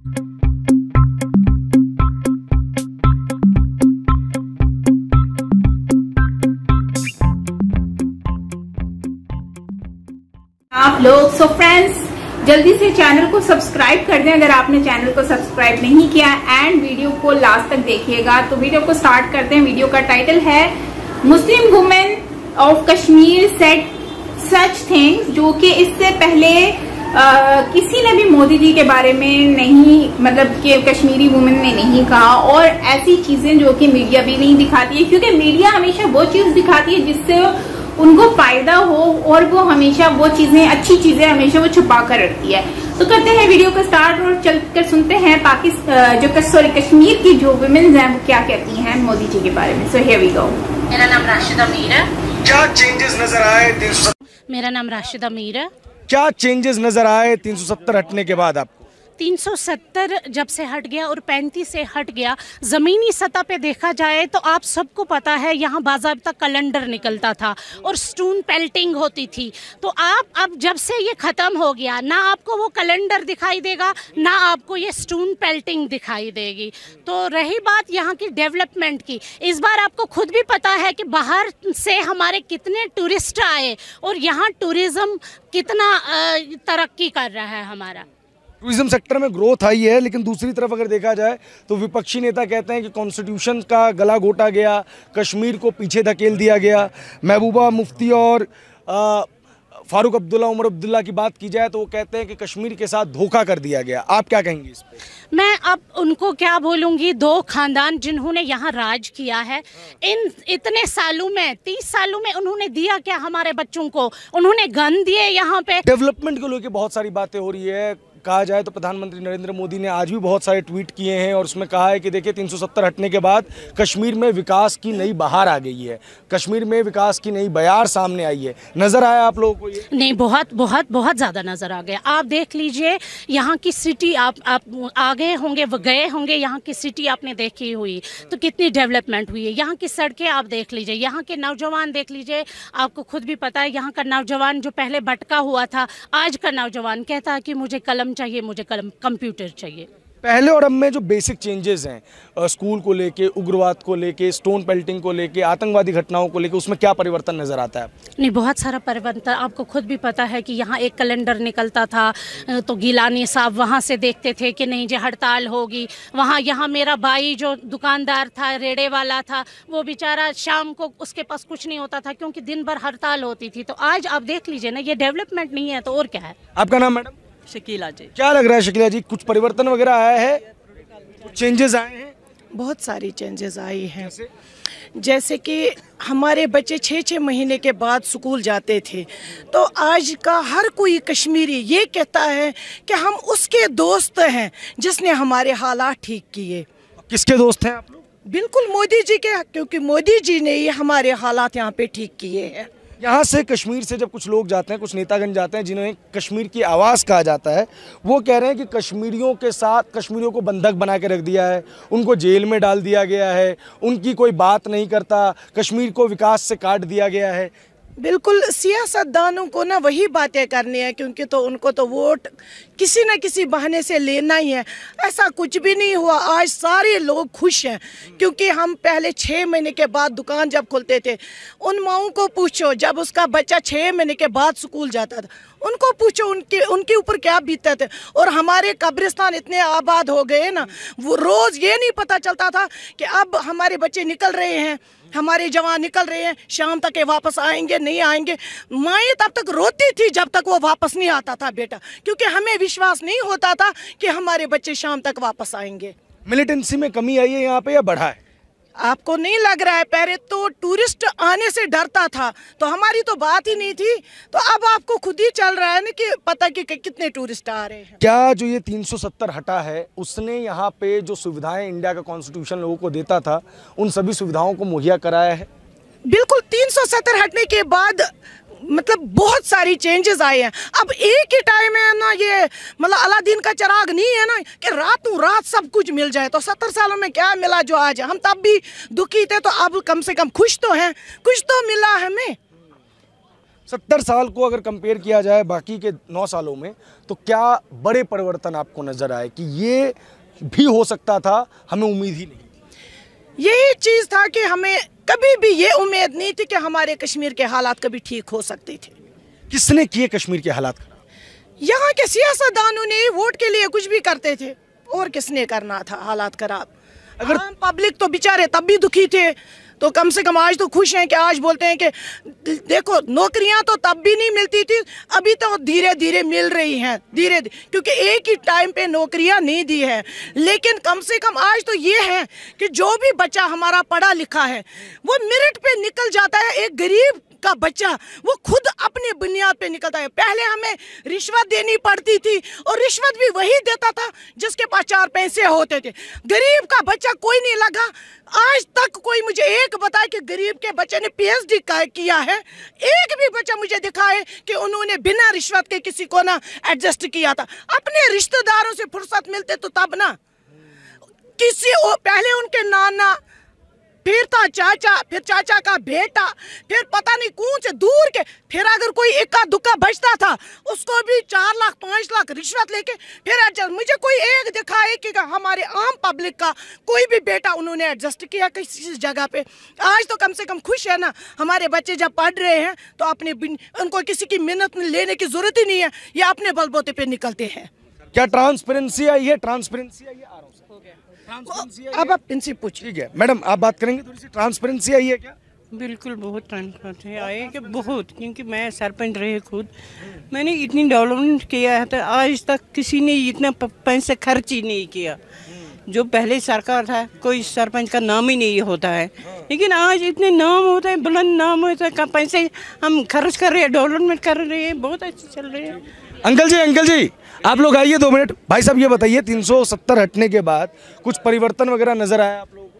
आप लोग so friends जल्दी से चैनल को सब्सक्राइब कर दें अगर आपने चैनल को सब्सक्राइब नहीं किया एंड वीडियो को लास्ट तक देखिएगा। तो वीडियो को स्टार्ट करते हैं। वीडियो का टाइटल है Muslim women of Kashmir said such things, जो कि इससे पहले किसी ने भी मोदी जी के बारे में नहीं, मतलब कि कश्मीरी वुमेन ने नहीं कहा, और ऐसी चीजें जो कि मीडिया भी नहीं दिखाती है, क्योंकि मीडिया हमेशा वो चीज दिखाती है जिससे उनको फायदा हो, और वो हमेशा वो चीजें, अच्छी चीजें हमेशा वो छुपा कर रखती है। तो करते हैं वीडियो को स्टार्ट और चलकर सुनते हैं कश्मीर की जो वुमेन्स हैं वो क्या कहती हैं मोदी जी के बारे में। So here we go. मेरा नाम राशिदा मीर है। क्या चेंजेस नजर आए? मेरा नाम राशिदा मीर है। क्या चेंजेस नजर आए 370 हटने के बाद आपको? 370 जब से हट गया और 35 से हट गया, ज़मीनी सतह पे देखा जाए तो आप सबको पता है यहाँ बाज़ाब्ता कैलेंडर निकलता था और स्टोन पेल्टिंग होती थी। तो आप अब जब से ये ख़त्म हो गया, ना आपको वो कैलेंडर दिखाई देगा, ना आपको ये स्टोन पेल्टिंग दिखाई देगी। तो रही बात यहाँ की डेवलपमेंट की, इस बार आपको खुद भी पता है कि बाहर से हमारे कितने टूरिस्ट आए और यहाँ टूरिज़्म कितना तरक्की कर रहा है हमारा। टूरिज्म सेक्टर में ग्रोथ आई है, लेकिन दूसरी तरफ अगर देखा जाए तो विपक्षी नेता कहते हैं कि कॉन्स्टिट्यूशन का गला घोटा गया, कश्मीर को पीछे धकेल दिया गया। महबूबा मुफ्ती और फारूक अब्दुल्ला, उमर अब्दुल्ला की बात की जाए तो वो कहते हैं कि कश्मीर के साथ धोखा कर दिया गया। आप क्या कहेंगे इस पे? मैं अब उनको क्या बोलूँगी, दो खानदान जिन्होंने यहाँ राज किया है, इन इतने सालों में, 30 सालों में उन्होंने दिया क्या हमारे बच्चों को? उन्होंने गन दिए यहाँ पे। डेवलपमेंट को लेकर बहुत सारी बातें हो रही है। कहा जाए तो प्रधानमंत्री नरेंद्र मोदी ने आज भी बहुत सारे ट्वीट किए हैं और उसमें कहा है कि देखिए 370 हटने के बाद कश्मीर में विकास की नई बहार आ गई है, कश्मीर में विकास की नई बयार सामने आई है। नज़र आया आप लोगों को ये? नहीं, बहुत बहुत बहुत ज़्यादा नज़र आ गया। आप देख लीजिए यहाँ की सिटी, आप आ गए होंगे, गए होंगे, यहाँ की सिटी आपने देखी हुई तो कितनी डेवलपमेंट हुई है। यहाँ की सड़कें आप देख लीजिए, यहाँ के नौजवान देख लीजिए, आपको खुद भी पता है यहाँ का नौजवान जो पहले भटका हुआ था, आज का नौजवान कहता है कि मुझे कलम चाहिए, मुझे कंप्यूटर चाहिए। पहले और अब में जो बेसिक चेंजेस हैं स्कूल को लेके, उग्रवाद को लेके, स्टोन पेल्टिंग को लेके, आतंकवादी घटनाओं को लेके, उसमें क्या परिवर्तन नजर आता है? नहीं, बहुत सारा परिवर्तन। आपको खुद भी पता है कि यहाँ एक कैलेंडर निकलता था तो गिलानी साहब वहाँ से देखते थे कि नहीं जी हड़ताल होगी। यहाँ मेरा भाई जो दुकानदार था, रेड़े वाला था, वो बेचारा शाम को उसके पास कुछ नहीं होता था क्योंकि दिन भर हड़ताल होती थी। तो आज आप देख लीजिए ना, ये डेवलपमेंट नहीं है तो और क्या है। आपका नाम मैडम? शकीला जी। क्या लग रहा है शकीला जी, कुछ परिवर्तन वगैरह आया है, कुछ चेंजेस आए हैं? बहुत सारी चेंजेस आई हैं। जैसे कि हमारे बच्चे 6-6 महीने के बाद स्कूल जाते थे, तो आज का हर कोई कश्मीरी ये कहता है कि हम उसके दोस्त हैं जिसने हमारे हालात ठीक किए। किसके दोस्त हैं आप लोग? बिल्कुल मोदी जी के, क्योंकि मोदी जी ने ये हमारे हालात यहाँ पे ठीक किए हैं। यहाँ से कश्मीर से जब कुछ लोग जाते हैं, कुछ नेतागण जाते हैं जिन्हें कश्मीर की आवाज़ कहा जाता है, वो कह रहे हैं कि कश्मीरियों के साथ कश्मीरियों को बंधक बना के रख दिया है, उनको जेल में डाल दिया गया है, उनकी कोई बात नहीं करता, कश्मीर को विकास से काट दिया गया है। बिल्कुल, सियासतदानों को ना वही बातें करनी है, क्योंकि तो उनको तो वोट किसी न किसी बहाने से लेना ही है। ऐसा कुछ भी नहीं हुआ। आज सारे लोग खुश हैं क्योंकि हम पहले 6 महीने के बाद दुकान जब खुलते थे, उन माओं को पूछो जब उसका बच्चा 6 महीने के बाद स्कूल जाता था, उनको पूछो उनके ऊपर क्या बीतता था। और हमारे कब्रिस्तान इतने आबाद हो गए ना, वो रोज़ ये नहीं पता चलता था कि अब हमारे बच्चे निकल रहे हैं, हमारे जवान निकल रहे हैं, शाम तक ये वापस आएंगे नहीं आएंगे। माएँ तब तक रोती थी जब तक वो वापस नहीं आता था बेटा, क्योंकि हमें विश्वास नहीं होता था कि हमारे बच्चे शाम तक वापस आएंगे। मिलिटेंसी में कमी आई है यहाँ पे या बढ़ा है? आपको नहीं लग रहा है? पहले तो टूरिस्ट आने से डरता था तो हमारी तो बात ही नहीं थी, तो अब आपको खुद ही चल रहा है ना कि पता कि कितने टूरिस्ट आ रहे हैं। क्या जो ये 370 हटा है उसने यहाँ पे जो सुविधाएं इंडिया का कॉन्स्टिट्यूशन लोगों को देता था, उन सभी सुविधाओं को मुहैया कराया है? बिल्कुल, 370 हटने के बाद मतलब बहुत सारी चेंजेस आए हैं। अब एक ही टाइम है ना, ये मतलब अलादीन का चिराग नहीं है ना कि रातों रात सब कुछ मिल जाए। तो 70 सालों में क्या मिला जो आज हम तब भी दुखी थे, तो अब कम से कम खुश तो हैं, कुछ तो मिला हमें। 70 साल को अगर कंपेयर किया जाए बाकी के 9 सालों में, तो क्या बड़े परिवर्तन आपको नजर आए कि ये भी हो सकता था, हमें उम्मीद ही नहीं? यही चीज़ था कि हमें कभी भी ये उम्मीद नहीं थी कि हमारे कश्मीर के हालात कभी ठीक हो सकते थे। किसने किए कश्मीर के हालात खराब? यहाँ के सियासतदानों ने वोट के लिए कुछ भी करते थे, और किसने करना था हालात खराब? अगर पब्लिक तो बेचारे तब भी दुखी थे, तो कम से कम आज तो खुश हैं कि आज बोलते हैं कि देखो नौकरियां तो तब भी नहीं मिलती थी, अभी तो धीरे धीरे मिल रही हैं, धीरे धीरे, क्योंकि एक ही टाइम पे नौकरियां नहीं दी है। लेकिन कम से कम आज तो ये है कि जो भी बच्चा हमारा पढ़ा लिखा है वो मेरिट पे निकल जाता है। एक गरीब का बच्चा वो खुद अपनी बुनियाद पे निकलता है। पहले हमें रिश्वत देनी पड़ती थी, और रिश्वत भी वही देता था जिसके पास 4 पैसे होते थे। गरीब का बच्चा कोई नहीं लगा। आज तक कोई मुझे एक बताए कि गरीब के बच्चे ने PhD किया है, एक भी बच्चा मुझे दिखाए कि उन्होंने बिना रिश्वत के किसी को ना एडजस्ट किया था। अपने रिश्तेदारों से फुर्सत मिलते तो तब ना, पहले उनके नाना, फिर था चाचा, फिर चाचा का बेटा, फिर पता नहीं कौन से दूर के, फिर अगर कोई इक्का दुक्का बचता था उसको भी 4 लाख 5 लाख रिश्वत लेके फिर एडजस्ट। मुझे कोई एक दिखाए कि हमारे आम पब्लिक का कोई भी बेटा उन्होंने एडजस्ट किया किसी जगह पे। आज तो कम से कम खुश है ना, हमारे बच्चे जब पढ़ रहे हैं तो अपने उनको किसी की मिन्नत लेने की जरूरत ही नहीं है, ये अपने बलबूते पे निकलते हैं। क्या ट्रांसपेरेंसी आई है? ट्रांसपेरेंसी आई है? आ रहा हूं सर। अब आप इनसे पूछिए। ठीक है मैडम, आप बात करेंगे थोड़ी सी। ट्रांसपेरेंसी आई है क्या? बिल्कुल बहुत ट्रांसपेरेंसी आई है कि बहुत, क्योंकि मैं सरपंच रही खुद, मैंने इतनी डेवलपमेंट किया है तो आज तक किसी ने इतना पैसे खर्च ही नहीं किया। जो पहले सरकार था कोई सरपंच का नाम ही नहीं होता है, लेकिन आज इतने नाम होता है, बुलंद नाम होता है, पैसे हम खर्च कर रहे हैं, डेवलपमेंट कर रहे हैं, बहुत अच्छे चल रहे हैं। अंकल जी आप लोग आइए 2 मिनट। भाई साहब ये बताइए, 370 हटने के बाद कुछ परिवर्तन वगैरह नजर आया आप लोगों को?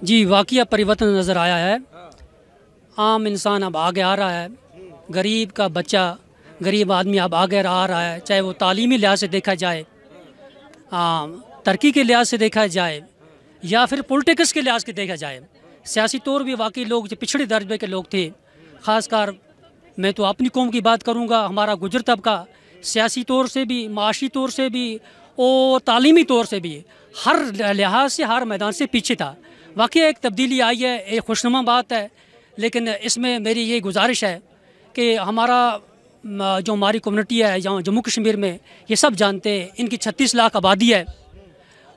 जी वाकई परिवर्तन नज़र आया है। आम इंसान अब आगे आ रहा है, गरीब का बच्चा, गरीब आदमी अब आगे आ रहा है, चाहे वो तालीमी लिहाज से देखा जाए, तरक्की के लिहाज से देखा जाए, या फिर पॉलिटिक्स के लिहाज से देखा जाए। सियासी तौर भी वाकई लोग जो पिछड़े दर्जे के लोग थे, ख़ासकर मैं तो अपनी कौम की बात करूँगा, हमारा गुजर तबका सियासी तौर से भी, माशी तौर से भी और तालीमी तौर से भी हर लिहाज से, हर मैदान से पीछे था। वाकई एक तब्दीली आई है, एक खुशनुमा बात है। लेकिन इसमें मेरी ये गुजारिश है कि हमारा जो हमारी कम्युनिटी है यहाँ जम्मू कश्मीर में, ये सब जानते हैं इनकी 36 लाख आबादी है,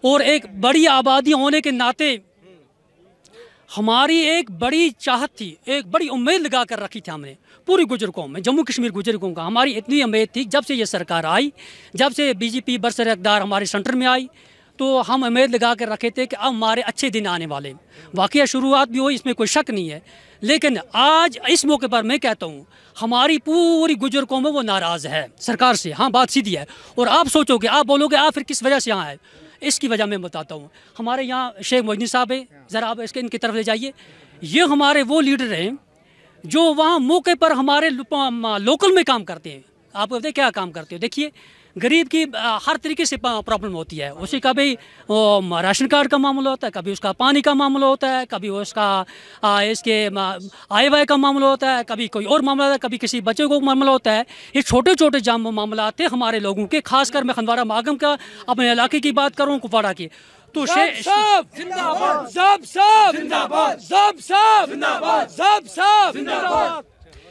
और एक बड़ी आबादी होने के नाते हमारी एक बड़ी चाहत थी, एक बड़ी उम्मीद लगा कर रखी थी हमने पूरी गुजर कौम में, जम्मू कश्मीर गुजर कौम का। हमारी इतनी उम्मीद थी, जब से ये सरकार आई, जब से BJP बरसर इक़्तिदार हमारे सेंटर में आई, तो हम उम्मीद लगा कर रखे थे कि अब हमारे अच्छे दिन आने वाले। वाकई शुरुआत भी हुई, इसमें कोई शक नहीं है। लेकिन आज इस मौके पर मैं कहता हूँ हमारी पूरी गुजर कौम है वो नाराज़ है सरकार से। हाँ, बात सीधी है। और आप सोचोगे, आप बोलोगे आप फिर किस वजह से यहाँ है, इसकी वजह मैं बताता हूँ। हमारे यहाँ शेख मोइनुद्दीन साहब है, ज़रा आप इनकी तरफ ले जाइए। ये हमारे वो लीडर हैं जो वहाँ मौके पर हमारे लोकल में काम करते हैं। आप बताइए क्या काम करते हो? देखिए, गरीब की हर तरीके से प्रॉब्लम होती है। उसे कभी राशन कार्ड का मामला होता है, कभी उसका पानी का मामला होता है, कभी उसका इसके आय वाय का मामला होता है, कभी कोई और मामला होता है, कभी किसी बच्चे को मामला होता है। ये छोटे छोटे मामला आते हैं हमारे लोगों के, खासकर मैं हंदवाड़ा मागम का अपने इलाके की बात करूँ, कुपवाड़ा की, तो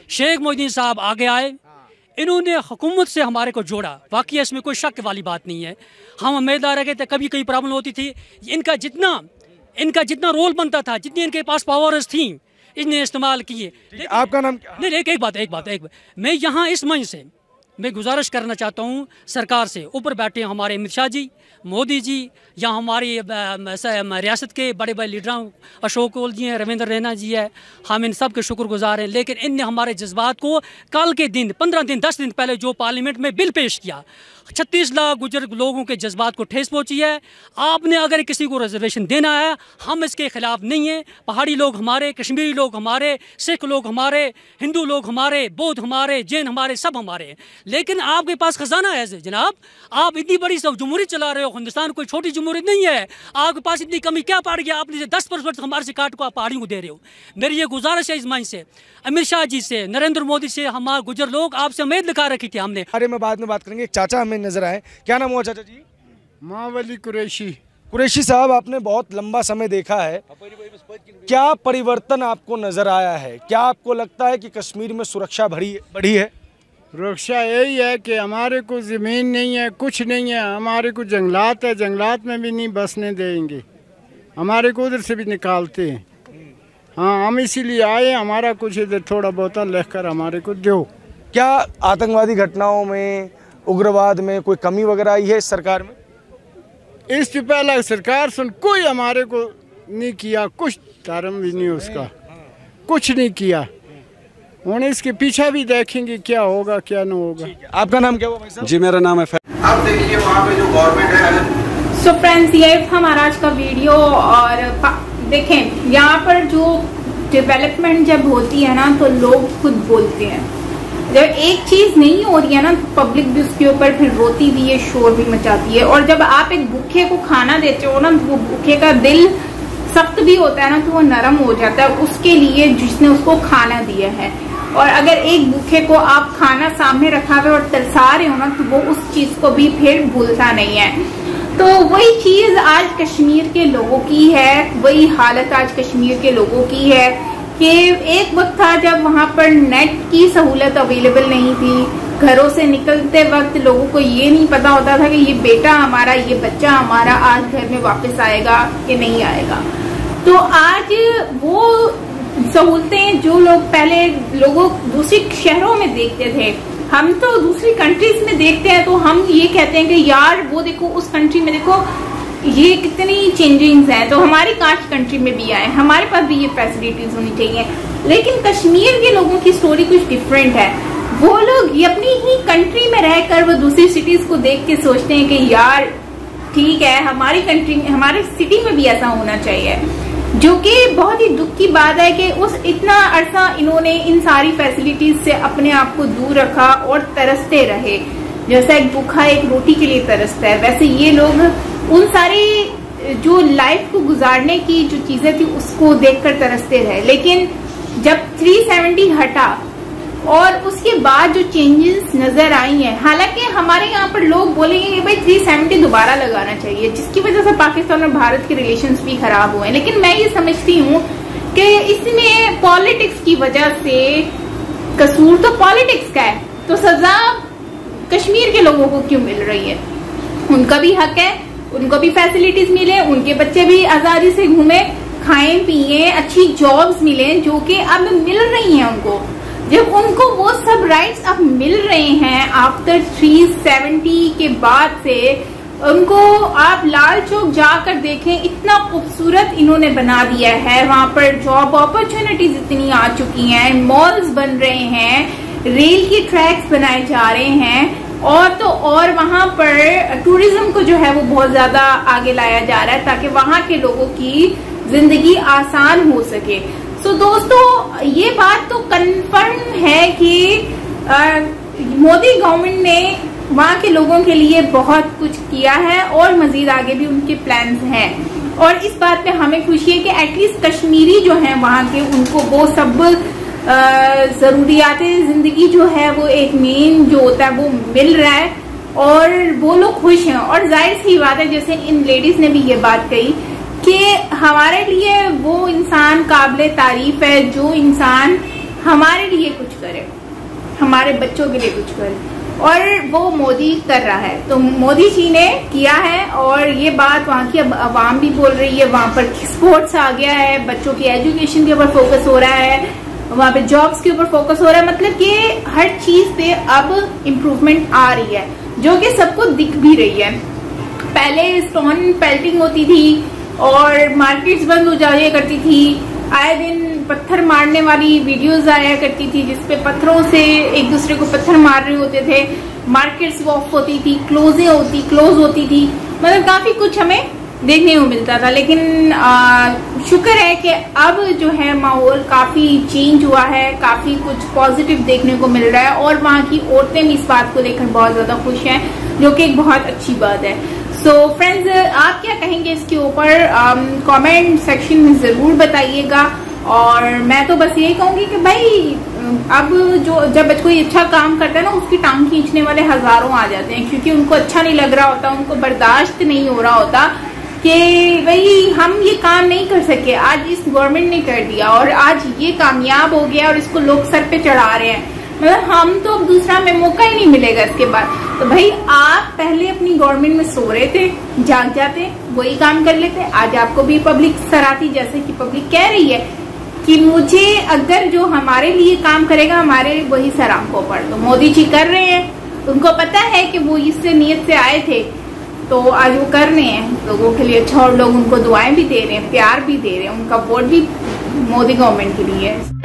शेख मोइनुद्दीन साहब आगे आए, इन्होंने हुकूमत से हमारे को जोड़ा। वाकई इसमें कोई शक वाली बात नहीं है। हम उम्मीदवार रह गए थे, कभी कोई प्रॉब्लम होती थी, इनका जितना रोल बनता था, जितनी इनके पास पावर्स थी, इन्हें इस्तेमाल किए। आपका नाम क्या? नहीं, एक बात मैं यहाँ इस मंच से मैं गुजारिश करना चाहता हूँ सरकार से, ऊपर बैठे हमारे अमित शाह जी, मोदी जी, या हमारी रियासत के बड़े बड़े लीडर अशोक ओल जी हैं, रविंद्र रैना जी है, हम इन सब के शुक्रगुजार हैं। लेकिन इनने हमारे जज्बात को कल के दिन 15 दिन 10 दिन पहले जो पार्लियामेंट में बिल पेश किया, 36 लाख गुजर लोगों के जज्बात को ठेस पहुंची है। आपने अगर किसी को रिजर्वेशन देना है, हम इसके खिलाफ नहीं हैं। पहाड़ी लोग हमारे, कश्मीरी लोग हमारे, सिख लोग हमारे, हिंदू लोग हमारे, बौद्ध हमारे, जैन हमारे, सब हमारे हैं। लेकिन आपके पास खजाना है जनाब, आप इतनी बड़ी सब जमहूरियत चला रहे हो। हिंदुस्तान कोई छोटी जमहूरियत नहीं है। आपके पास इतनी कमी क्या पड़ गया? आपने 10% हमारे से काट को आप पहाड़ियों को दे रहे हो। मेरी ये गुजारिश है इस माइन से, अमित शाह जी से, नरेंद्र मोदी से, हमारे गुजर लोग आपसे उम्मीद दिखा रखी थी हमने। अरे मैं बाद में बात करेंगे। एक चाचा हमें नजर आए, क्या नाम हुआ चाचा जी? मावली कुरैशी। कुरैशी साहब, आपने बहुत लंबा समय देखा है, क्या परिवर्तन आपको नजर आया है? क्या आपको लगता है कि कश्मीर में सुरक्षा बढ़ी है? सुरक्षा यही है कि हमारे को ज़मीन नहीं है, कुछ नहीं है। हमारे को जंगलात है, जंगलात में भी नहीं बसने देंगे, हमारे को उधर से भी निकालते हैं। हाँ, हम इसीलिए आए, हमारा कुछ इधर थोड़ा बहुत लिखकर हमारे को दो। क्या आतंकवादी घटनाओं में, उग्रवाद में कोई कमी वगैरह आई है इस सरकार में? इससे पहले सरकार सुन कोई हमारे को नहीं किया, कुछ धर्म भी नहीं उसका, कुछ नहीं किया। उन्हें इसके पीछे भी देखेंगे क्या होगा क्या नहीं होगा। आपका नाम क्या हुआ भाई साहब? जी मेरा नाम है। आप देखिए वहाँ पे जो गवर्नमेंट है। सो फ्रेंड्स, ये हमारा आज का वीडियो। और देखें, यहाँ पर जो डेवलपमेंट जब होती है ना तो लोग खुद बोलते हैं। जब एक चीज नहीं हो रही है ना तो पब्लिक भी उसके ऊपर फिर रोती भी है, शोर भी मचाती है। और जब आप एक भूखे को खाना देते हो ना, वो भूखे का दिल सख्त भी होता है ना तो वो नरम हो जाता है उसके लिए जिसने उसको खाना दिया है। और अगर एक भूखे को आप खाना सामने रखा हुआ और तरसा रहे हो ना तो वो उस चीज को भी फिर भूलता नहीं है। तो वही चीज आज कश्मीर के लोगों की है, वही हालत आज कश्मीर के लोगों की है कि एक वक्त था जब वहां पर नेट की सहूलत अवेलेबल नहीं थी। घरों से निकलते वक्त लोगों को ये नहीं पता होता था कि ये बेटा हमारा, ये बच्चा हमारा आज घर में वापस आएगा कि नहीं आएगा। तो आज वो सहूलतें जो लोग पहले लोगों दूसरे शहरों में देखते थे, हम तो दूसरी कंट्रीज में देखते हैं तो हम ये कहते हैं कि यार वो देखो उस कंट्री में देखो ये कितनी चेंजिंग्स हैं, तो हमारी काश कंट्री में भी आए, हमारे पास भी ये फैसिलिटीज होनी चाहिए। लेकिन कश्मीर के लोगों की स्टोरी कुछ डिफरेंट है। वो लोग ये अपनी ही कंट्री में रहकर वो दूसरी सिटीज को देख के सोचते हैं कि यार ठीक है, हमारी कंट्री, हमारे सिटी में भी ऐसा होना चाहिए। जो कि बहुत ही दुख की बात है कि उस इतना अरसा इन्होंने इन सारी फैसिलिटीज से अपने आप को दूर रखा और तरसते रहे। जैसा एक भूखा एक रोटी के लिए तरसता है, वैसे ये लोग उन सारी जो लाइफ को गुजारने की जो चीजें थी उसको देखकर तरसते रहे। लेकिन जब 370 हटा और उसके बाद जो चेंजेस नजर आई हैं, हालांकि हमारे यहाँ पर लोग बोलेंगे कि भाई 370 दोबारा लगाना चाहिए, जिसकी वजह से पाकिस्तान और भारत के रिलेशंस भी खराब हुए हैं। लेकिन मैं ये समझती हूँ कि इसमें पॉलिटिक्स की वजह से कसूर तो पॉलिटिक्स का है, तो सजा कश्मीर के लोगों को क्यों मिल रही है? उनका भी हक है, उनको भी फैसिलिटीज मिले, उनके बच्चे भी आजादी से घूमे, खाएं पिए, अच्छी जॉब्स मिले जो कि अब मिल रही हैं उनको। जब उनको वो सब राइट्स अब मिल रहे हैं आफ्टर 370 के बाद से, उनको आप लाल चौक जाकर देखें, इतना खूबसूरत इन्होंने बना दिया है। वहां पर जॉब अपॉर्चुनिटीज इतनी आ चुकी हैं, मॉल्स बन रहे हैं, रेल के ट्रैक्स बनाए जा रहे हैं, और तो और वहां पर टूरिज्म को जो है वो बहुत ज्यादा आगे लाया जा रहा है ताकि वहां के लोगों की जिंदगी आसान हो सके। सो दोस्तों, ये बात तो कंफर्म है कि मोदी गवर्नमेंट ने वहाँ के लोगों के लिए बहुत कुछ किया है और मजीद आगे भी उनके प्लान्स हैं। और इस बात पे हमें खुशी है कि एटलीस्ट कश्मीरी जो हैं वहाँ के, उनको वो सब जरूरियात जिंदगी जो है वो एक मेन जो होता है वो मिल रहा है और वो लोग खुश हैं। और जाहिर सी बात है, जैसे इन लेडीज ने भी ये बात कही कि हमारे लिए वो इंसान काबिले तारीफ है जो इंसान हमारे लिए कुछ करे, हमारे बच्चों के लिए कुछ करे, और वो मोदी कर रहा है। तो मोदी जी ने किया है और ये बात वहाँ की आवाम भी बोल रही है। वहाँ पर स्पोर्ट्स आ गया है, बच्चों की एजुकेशन के ऊपर फोकस हो रहा है, वहाँ पे जॉब्स के ऊपर फोकस हो रहा है। मतलब कि हर चीज पे अब इम्प्रूवमेंट आ रही है जो कि सबको दिख भी रही है। पहले स्टोन पेल्टिंग होती थी और मार्केट्स बंद हो जाया करती थी, आए दिन पत्थर मारने वाली वीडियोस आया करती थी जिसपे पत्थरों से एक दूसरे को पत्थर मार रहे होते थे। मार्केट्स ऑफ होती थी, क्लोज होती थी, मतलब काफी कुछ हमें देखने को मिलता था। लेकिन शुक्र है कि अब जो है माहौल काफी चेंज हुआ है, काफी कुछ पॉजिटिव देखने को मिल रहा है और वहाँ की औरतें भी इस बात को लेकर बहुत ज्यादा खुश हैं, जो कि एक बहुत अच्छी बात है। सो फ्रेंड्स, आप क्या कहेंगे इसके ऊपर कमेंट सेक्शन में जरूर बताइएगा। और मैं तो बस यही कहूंगी कि भाई अब जब कोई अच्छा काम करता है ना, उसकी टांग खींचने वाले हजारों आ जाते हैं, क्योंकि उनको अच्छा नहीं लग रहा होता, उनको बर्दाश्त नहीं हो रहा होता कि भाई हम ये काम नहीं कर सके, आज इस गवर्नमेंट ने कर दिया और आज ये कामयाब हो गया और इसको लोग सर पे चढ़ा रहे हैं, मतलब हम तो अब दूसरा में मौका ही नहीं मिलेगा इसके बाद। तो भाई आप पहले अपनी गवर्नमेंट में सो रहे थे, जाग जाते, वही काम कर लेते, आज आपको भी पब्लिक सराहती, जैसे कि पब्लिक कह रही है कि मुझे अगर जो हमारे लिए काम करेगा हमारे वही सर आंखों पर। तो मोदी जी कर रहे हैं, उनको पता है कि वो इससे नीयत से आए थे, तो आज वो कर रहे हैं लोगों के लिए अच्छा, और लोग उनको दुआएं भी दे रहे हैं, प्यार भी दे रहे हैं, उनका वोट भी मोदी गवर्नमेंट के लिए है।